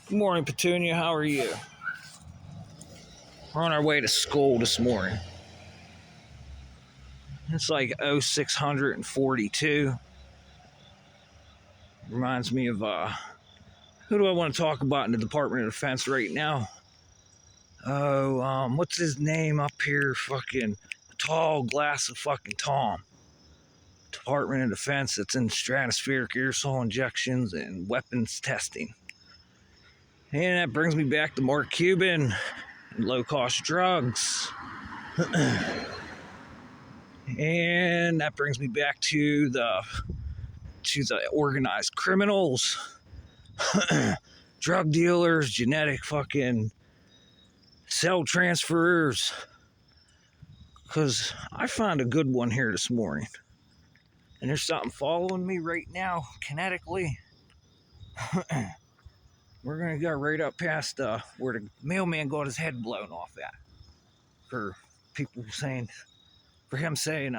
Good morning, Petunia. How are you? We're on our way to school this morning. It's like 0642. Reminds me of who do I want to talk about in the Department of Defense right now? What's his name up here? Fucking tall glass of fucking Tom. Department of Defense that's in stratospheric aerosol injections and weapons testing. And that brings me back to Mark Cuban and low-cost drugs. And that brings me back to the organized criminals, drug dealers, genetic fucking cell transferers. Because I found a good one here this morning. And there's something following me right now, kinetically. We're going to go right up past where the mailman got his head blown off at. For him saying,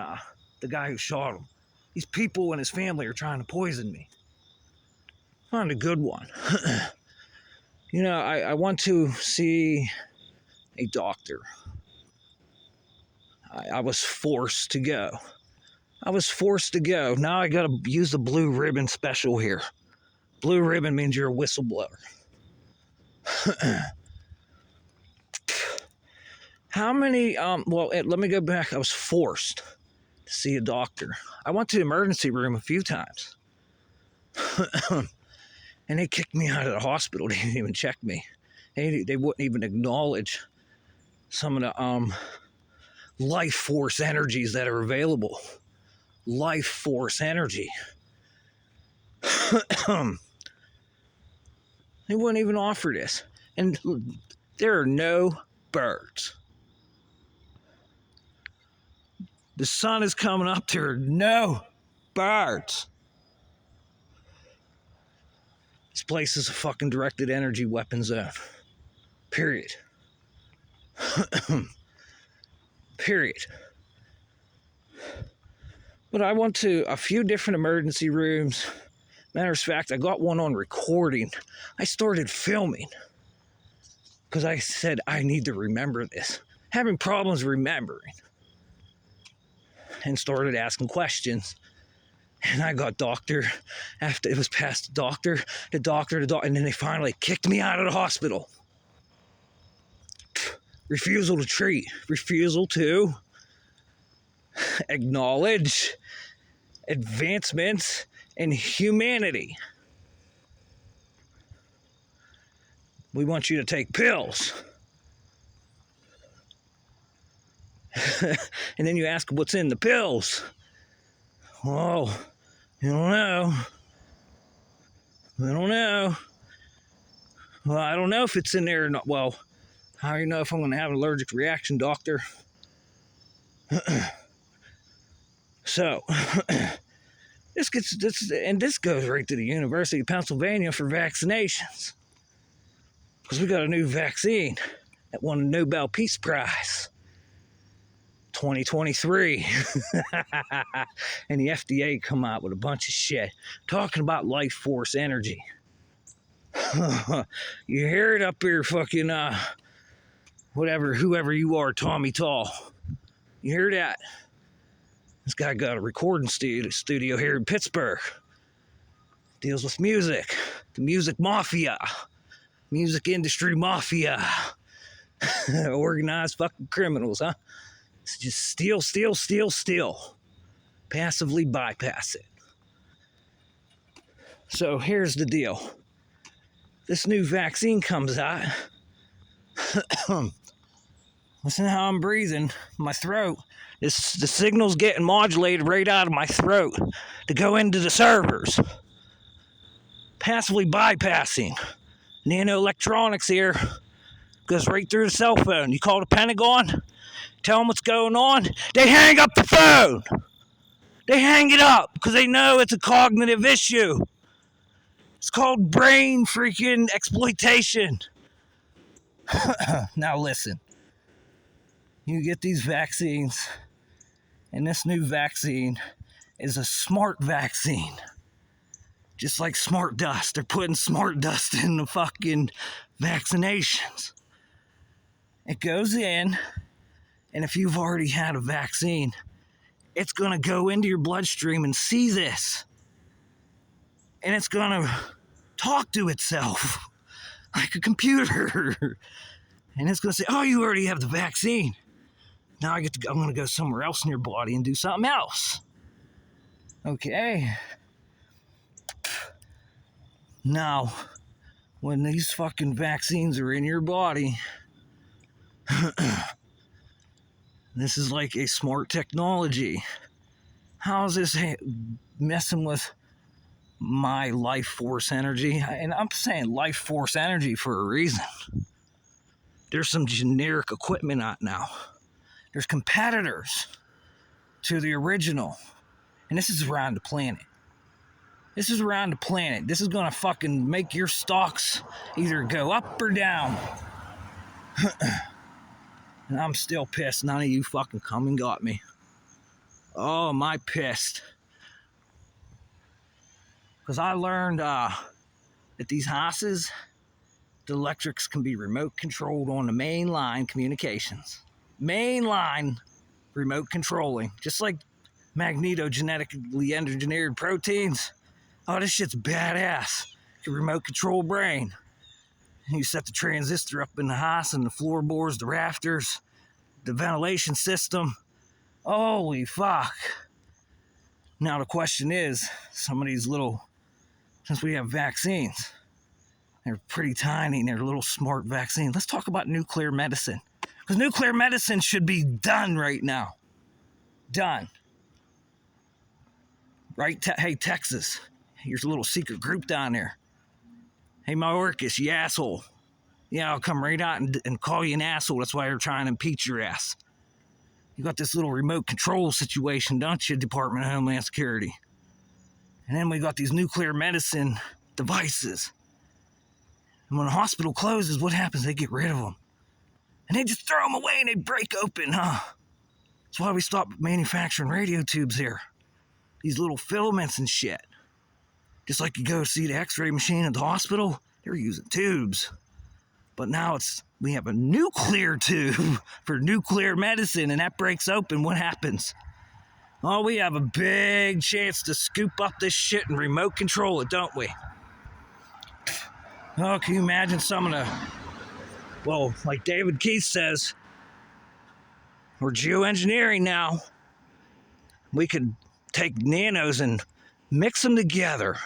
the guy who shot him. These people and his family are trying to poison me. Found a good one. I want to see a doctor. I was forced to go. Now I got to use the blue ribbon special here. Blue ribbon means you're a whistleblower. How many, let me go back. I was forced to see a doctor. I went to the emergency room a few times. And they kicked me out of the hospital. They didn't even check me. They wouldn't even acknowledge some of the life force energies that are available. Life force energy. They wouldn't even offer this. And there are no birds. The sun is coming up. There are no birds. This place is a fucking directed energy weapon zone. Period. Period. But I went to a few different emergency rooms. Matter of fact, I got one on recording. I started filming because I said I need to remember this. Having problems remembering. And started asking questions. And I got doctor. After it was past the doctor, and then they finally kicked me out of the hospital. Refusal to treat. Refusal to acknowledge advancements in humanity. We want you to take pills. And then you ask what's in the pills. Oh, I don't know. Well, I don't know if it's in there or not. Well, how do you know if I'm going to have an allergic reaction, doctor? So, this goes right to the University of Pennsylvania for vaccinations. Because we got a new vaccine that won a Nobel Peace Prize. 2023. And the FDA come out with a bunch of shit talking about life force energy. You hear it up here, fucking whoever you are, Tommy Tall. You hear that? This guy got a recording studio here in Pittsburgh. Deals with music. The music mafia. Music industry mafia. Organized fucking criminals, huh? It's just steal. Passively bypass it. So here's the deal. This new vaccine comes out. Listen how I'm breathing. My throat. The signal's getting modulated right out of my throat to go into the servers. Passively bypassing. Nanoelectronics here. Goes right through the cell phone. You call the Pentagon, tell them what's going on, they hang up the phone. They hang it up because they know it's a cognitive issue. It's called brain freaking exploitation. Now listen. You get these vaccines, and this new vaccine is a smart vaccine. Just like smart dust. They're putting smart dust in the fucking vaccinations. It goes in, and if you've already had a vaccine, it's going to go into your bloodstream and see this. And it's going to talk to itself like a computer. And it's going to say, oh, you already have the vaccine. Now I'm going to go somewhere else in your body and do something else. Okay. Now, when these fucking vaccines are in your body, this is like a smart technology. How is this messing with my life force energy? And I'm saying life force energy for a reason. There's some generic equipment out now. There's competitors to the original. And this is around the planet. This is around the planet. This is gonna fucking make your stocks either go up or down. And I'm still pissed none of you fucking come and got me. Oh, am I pissed. Because I learned that these houses, the electrics can be remote controlled on the main line communications. Main line remote controlling. Just like magneto-genetically engineered proteins. Oh, this shit's badass. You remote control brain. And you set the transistor up in the house and the floorboards, the rafters, the ventilation system. Holy fuck. Now the question is, some of these little, since we have vaccines, they're pretty tiny and they're little smart vaccines. Let's talk about nuclear medicine. Because nuclear medicine should be done right now. Done. Right? Hey, Texas, here's a little secret group down there. Hey, Mayorkas, you asshole. Yeah, I'll come right out and call you an asshole. That's why they're trying to impeach your ass. You got this little remote control situation, don't you, Department of Homeland Security? And then we got these nuclear medicine devices. And when a hospital closes, what happens? They get rid of them. And they just throw them away and they break open, huh? That's why we stopped manufacturing radio tubes here. These little filaments and shit. Just like you go see the x-ray machine at the hospital, they're using tubes. But now we have a nuclear tube for nuclear medicine, and that breaks open. What happens? Oh, we have a big chance to scoop up this shit and remote control it, don't we? Oh, can you imagine some of the, well, like David Keith says, we're geoengineering now. We could take nanos and mix them together.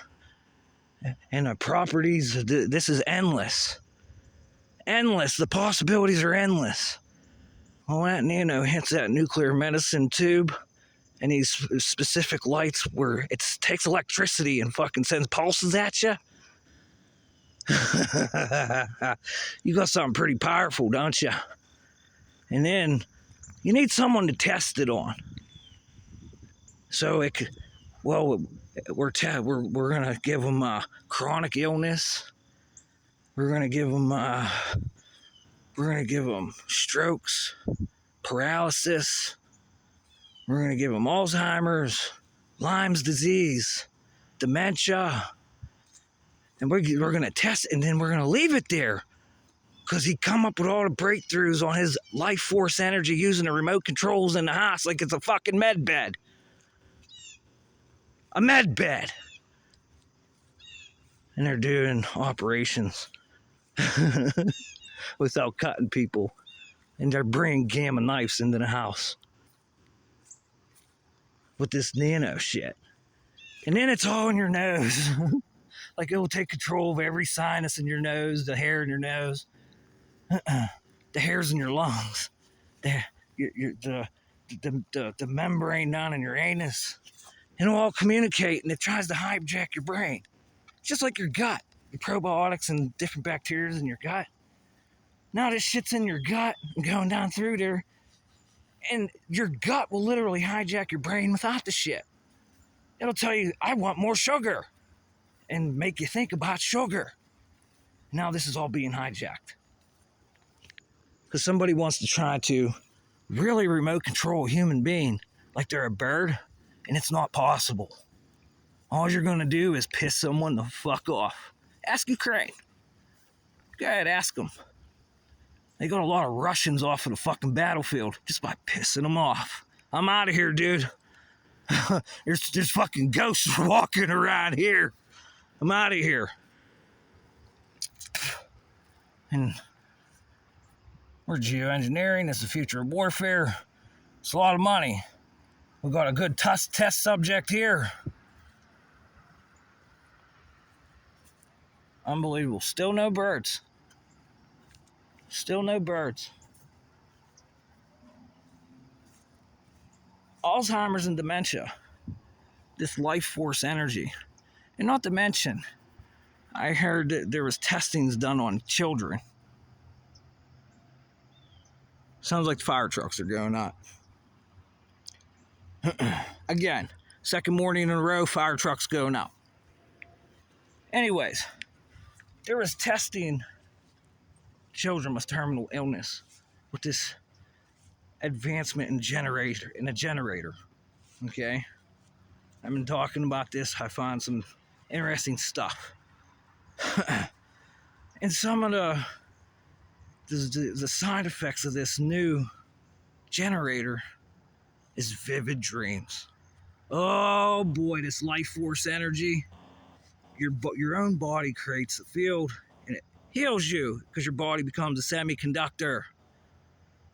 And the properties, this is endless. Endless. The possibilities are endless. Well, that nano hits that nuclear medicine tube and these specific lights where it takes electricity and fucking sends pulses at you. You got something pretty powerful, don't you? And then you need someone to test it on. So it could, well, we're gonna give them chronic illness. We're gonna give them strokes, paralysis. We're gonna give them Alzheimer's, Lyme's disease, dementia, and we're gonna test it, and then we're gonna leave it there, because he come up with all the breakthroughs on his life force energy using the remote controls in the house like it's a fucking med bed. A med bed. And they're doing operations without cutting people. And they're bringing gamma knives into the house with this nano shit. And then it's all in your nose. Like it will take control of every sinus in your nose, the hair in your nose, the hairs in your lungs, the membrane down in your anus. It'll all communicate, and it tries to hijack your brain. Just like your gut, your probiotics and different bacteria in your gut. Now this shit's in your gut and going down through there, and your gut will literally hijack your brain without the shit. It'll tell you, I want more sugar, and make you think about sugar. Now this is all being hijacked. Because somebody wants to try to really remote control a human being like they're a bird, and it's not possible. All you're gonna do is piss someone the fuck off. Ask Ukraine. Go ahead, ask them. They got a lot of Russians off of the fucking battlefield just by pissing them off. I'm out of here, dude. there's fucking ghosts walking around here. I'm out of here. And we're geoengineering. It's the future of warfare. It's a lot of money. We've got a good test subject here. Unbelievable. Still no birds. Still no birds. Alzheimer's and dementia. This life force energy. And not to mention, I heard that there was testings done on children. Sounds like fire trucks are going up. Again, second morning in a row, fire trucks going up. Anyways, there was testing children with terminal illness with this advancement in a generator. Okay? I've been talking about this. I found some interesting stuff. And some of the side effects of this new generator is vivid dreams. Oh boy, this life force energy. Your own body creates the field and it heals you because your body becomes a semiconductor.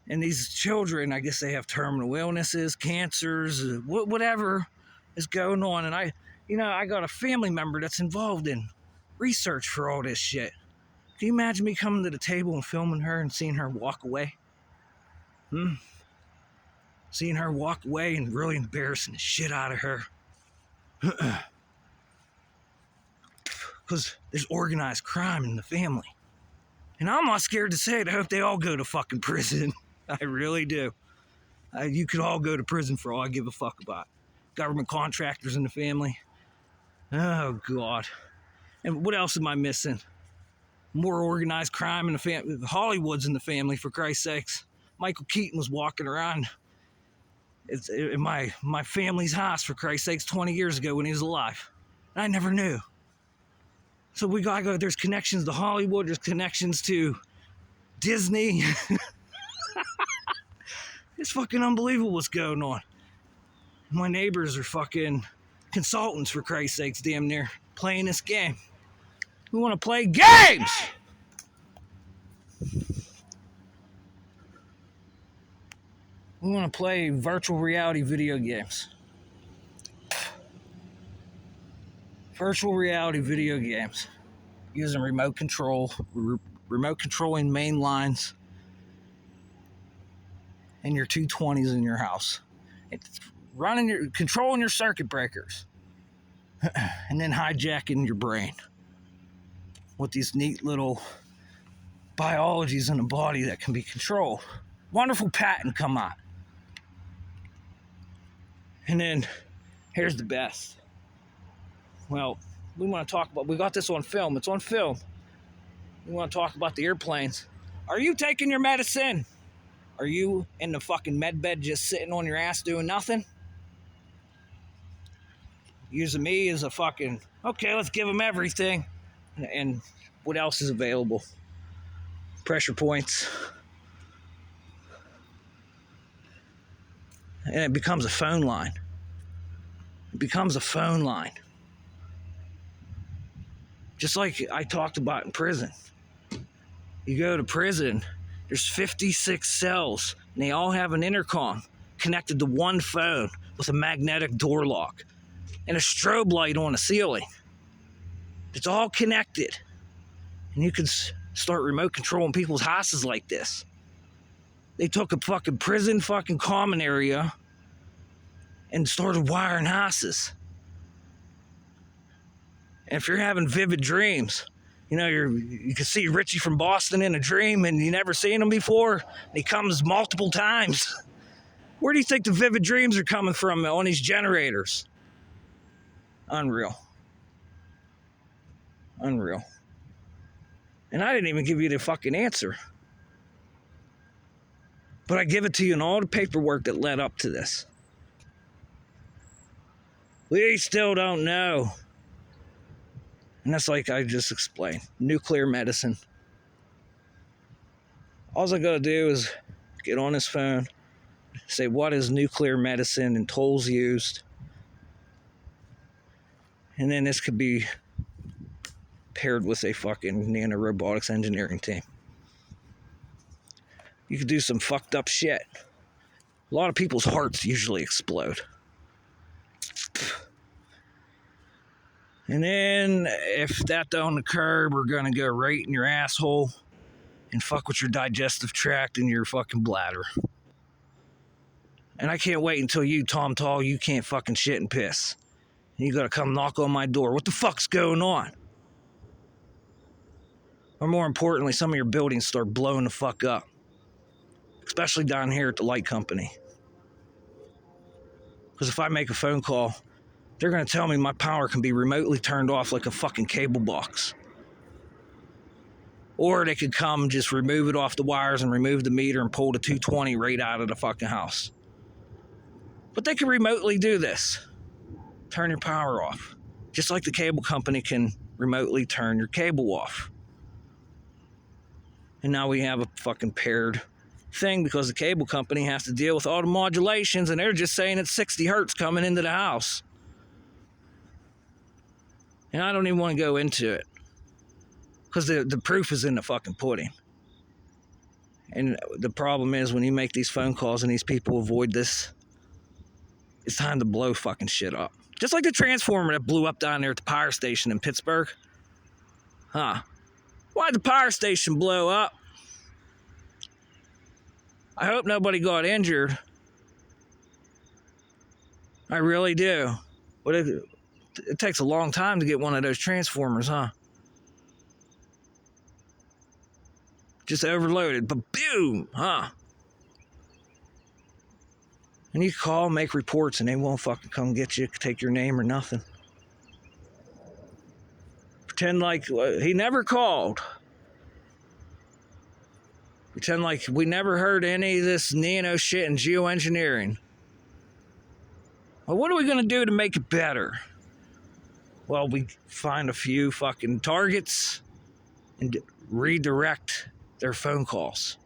And these children, I guess they have terminal illnesses, cancers, whatever is going on. And I got a family member that's involved in research for all this shit. Can you imagine me coming to the table and filming her and seeing her walk away? Seeing her walk away and really embarrassing the shit out of her. Because there's organized crime in the family. And I'm not scared to say it. I hope they all go to fucking prison. I really do. You could all go to prison for all I give a fuck about. Government contractors in the family. Oh, God. And what else am I missing? More organized crime in the family. Hollywood's in the family, for Christ's sakes. Michael Keaton was walking around in my family's house, for Christ's sakes, 20 years ago when he was alive. And I never knew. So there's connections to Hollywood, there's connections to Disney. It's fucking unbelievable what's going on. My neighbors are fucking consultants, for Christ's sakes, damn near, playing this game. We want to play games! We want to play virtual reality video games. Virtual reality video games using remote controlling main lines and your 220s in your house. It's controlling your circuit breakers and then hijacking your brain with these neat little biologies in the body that can be controlled. Wonderful patent come out. And then here's the best. Well, we got this on film. It's on film. We want to talk about the airplanes. Are you taking your medicine? Are you in the fucking med bed just sitting on your ass doing nothing? Using me as a fucking, okay, let's give them everything. And what else is available? Pressure points. And it becomes a phone line. It becomes a phone line. Just like I talked about in prison. You go to prison, there's 56 cells, and they all have an intercom connected to one phone with a magnetic door lock and a strobe light on the ceiling. It's all connected. And you can start remote controlling people's houses like this. They took a fucking prison fucking common area and started wiring houses. And if you're having vivid dreams, you can see Richie from Boston in a dream and you never seen him before, and he comes multiple times. Where do you think the vivid dreams are coming from on these generators? Unreal. Unreal. And I didn't even give you the fucking answer. But I give it to you in all the paperwork that led up to this. We still don't know. And that's like I just explained. Nuclear medicine. All I gotta do is get on his phone, say what is nuclear medicine and tools used. And then this could be paired with a fucking nanorobotics engineering team. You could do some fucked up shit. A lot of people's hearts usually explode. And then, if that don't occur, we're gonna go right in your asshole and fuck with your digestive tract and your fucking bladder. And I can't wait until you, Tom Tall, you can't fucking shit and piss. And you gotta come knock on my door. What the fuck's going on? Or more importantly, some of your buildings start blowing the fuck up. Especially down here at the light company. Because if I make a phone call, they're going to tell me my power can be remotely turned off like a fucking cable box. Or they could come just remove it off the wires and remove the meter and pull the 220 right out of the fucking house. But they can remotely do this. Turn your power off. Just like the cable company can remotely turn your cable off. And now we have a fucking paired thing because the cable company has to deal with all the modulations and they're just saying it's 60 hertz coming into the house. And I don't even want to go into it because the proof is in the fucking pudding. And the problem is when you make these phone calls and these people avoid this, it's time to blow fucking shit up. Just like the transformer that blew up down there at the power station in Pittsburgh. Why'd the power station blow up? I hope nobody got injured. I really do. But it takes a long time to get one of those transformers, huh? Just overloaded, but boom, huh? And you call, make reports, and they won't fucking come get you, take your name or nothing. Pretend like he never called. Pretend like we never heard any of this nano shit in geoengineering. Well, what are we going to do to make it better? Well, we find a few fucking targets and redirect their phone calls.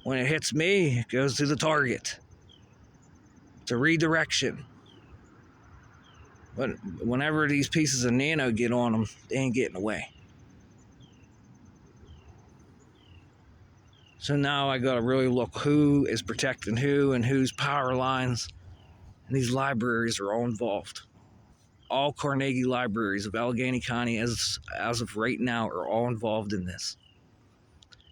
When it hits me, it goes to the target. It's a redirection. But whenever these pieces of nano get on them, they ain't getting away. So now I gotta really look who is protecting who and whose power lines. And these libraries are all involved. All Carnegie libraries of Allegheny County as of right now are all involved in this.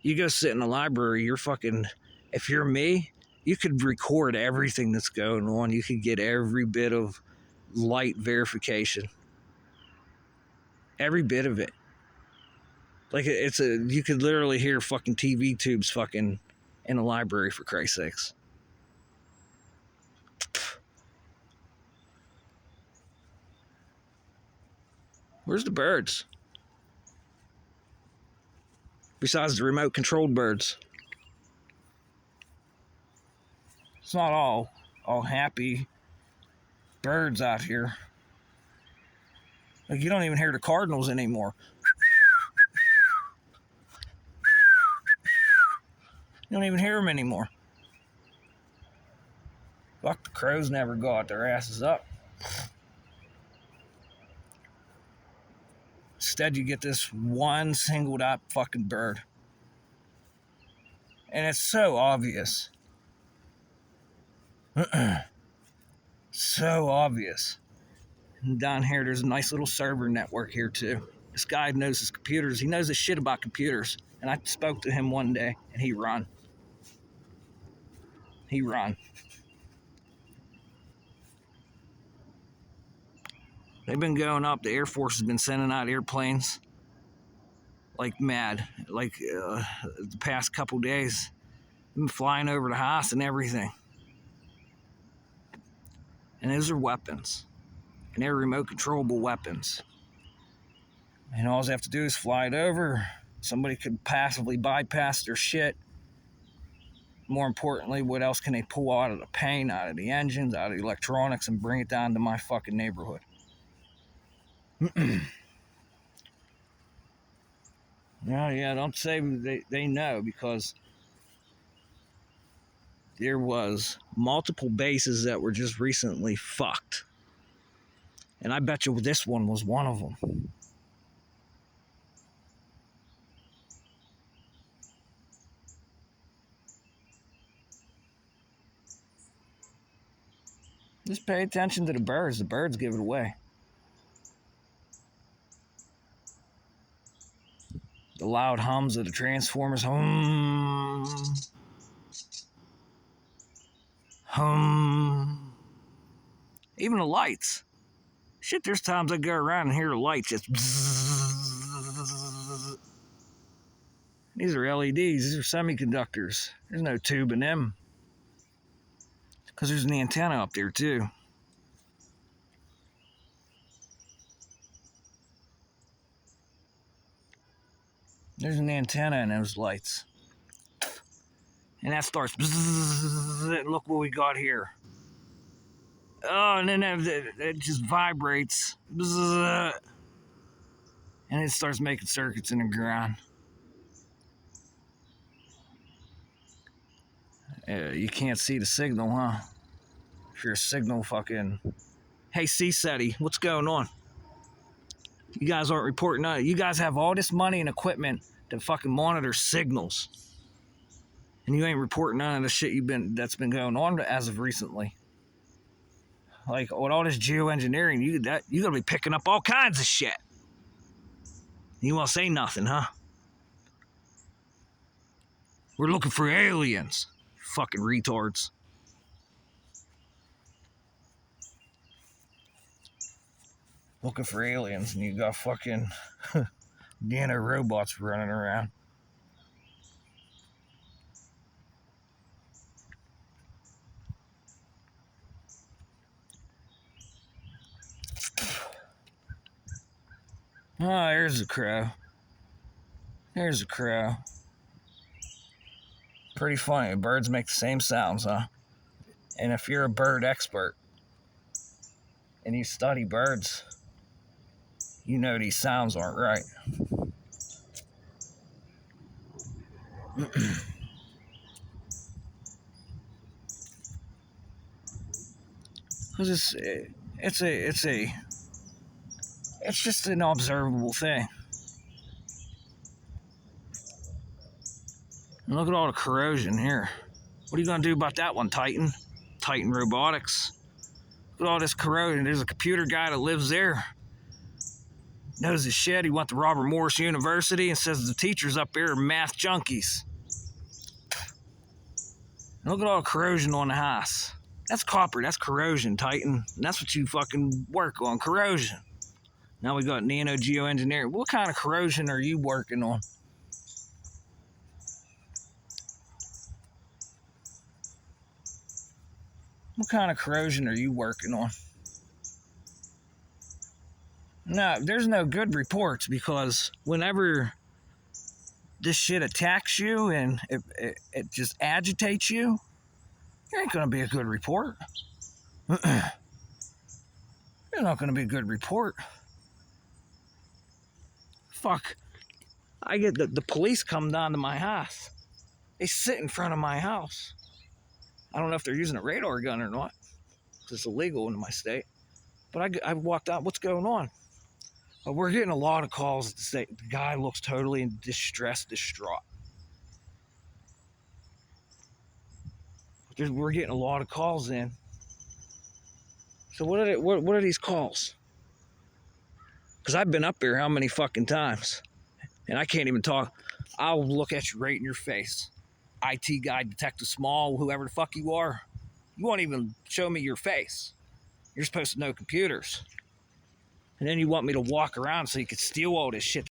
You go sit in a library, you're fucking, if you're me, you could record everything that's going on. You could get every bit of light verification. Every bit of it. Like you could literally hear fucking TV tubes fucking in a library, for Christ's sakes. Where's the birds? Besides the remote controlled birds. It's not all happy birds out here. Like you don't even hear the cardinals anymore. You don't even hear them anymore. Fuck, the crows never got their asses up. Instead, you get this one singled out fucking bird. And it's so obvious. So obvious. And down here, there's a nice little server network here, too. This guy knows his computers. He knows his shit about computers. And I spoke to him one day, and he run. He run. They've been going up. The Air Force has been sending out airplanes like mad. Like the past couple days. They've been flying over the house and everything. And those are weapons. And they're remote controllable weapons. And all they have to do is fly it over. Somebody could passively bypass their shit. more importantly, what else can they pull out of the paint, out of the engines, out of the electronics, and bring it down to my fucking neighborhood? Yeah, don't say they know, because there was multiple bases that were just recently fucked. And I bet you this one was one of them. Just pay attention to the birds. The birds give it away. The loud hums of the transformers. Hum. Hum. Even the lights. Shit, there's times I go around and hear the lights just bzzz. These are LEDs. These are semiconductors. There's no tube in them. Because there's an antenna up there, too. There's an antenna in those lights. And that starts bzzz. Look what we got here. Oh, and then it just vibrates. Bzzz. And it starts making circuits in the ground. You can't see the signal, huh? If you're a signal fucking... Hey, CSETI, what's going on? You guys aren't reporting on it. You guys have all this money and equipment to fucking monitor signals. And you ain't reporting none of the shit that's been going on as of recently. Like, with all this geoengineering, you gotta be picking up all kinds of shit. You won't say nothing, huh? We're looking for aliens. Fucking retards. Looking for aliens, and you got fucking nano robots running around. Oh, there's a crow. There's a crow. Pretty funny. Birds make the same sounds, huh? And if you're a bird expert and you study birds, you know these sounds aren't right. Because it's just an observable thing. And look at all the corrosion here. What are you gonna do about that one, Titan? Titan Robotics. Look at all this corrosion. There's a computer guy that lives there. Knows his shit. He went to Robert Morris University and says the teachers up there are math junkies. And look at all the corrosion on the house. That's copper. That's corrosion, Titan. And that's what you fucking work on, corrosion. Now we got nano geoengineering. What kind of corrosion are you working on? What kind of corrosion are you working on? No, there's no good reports, because whenever this shit attacks you and it just agitates you, there ain't gonna be a good report. There's not gonna be a good report. Fuck. I get the police come down to my house. They sit in front of my house. I don't know if they're using a radar gun or not, because it's illegal in my state. But I walked out. What's going on? We're getting a lot of calls to say the guy looks totally in distress, distraught. We're getting a lot of calls in. So what are these calls? Because I've been up here how many fucking times, and I can't even talk. I'll look at you right in your face. IT guy, Detective Small, whoever the fuck you are. You won't even show me your face. You're supposed to know computers. And then you want me to walk around so you could steal all this shit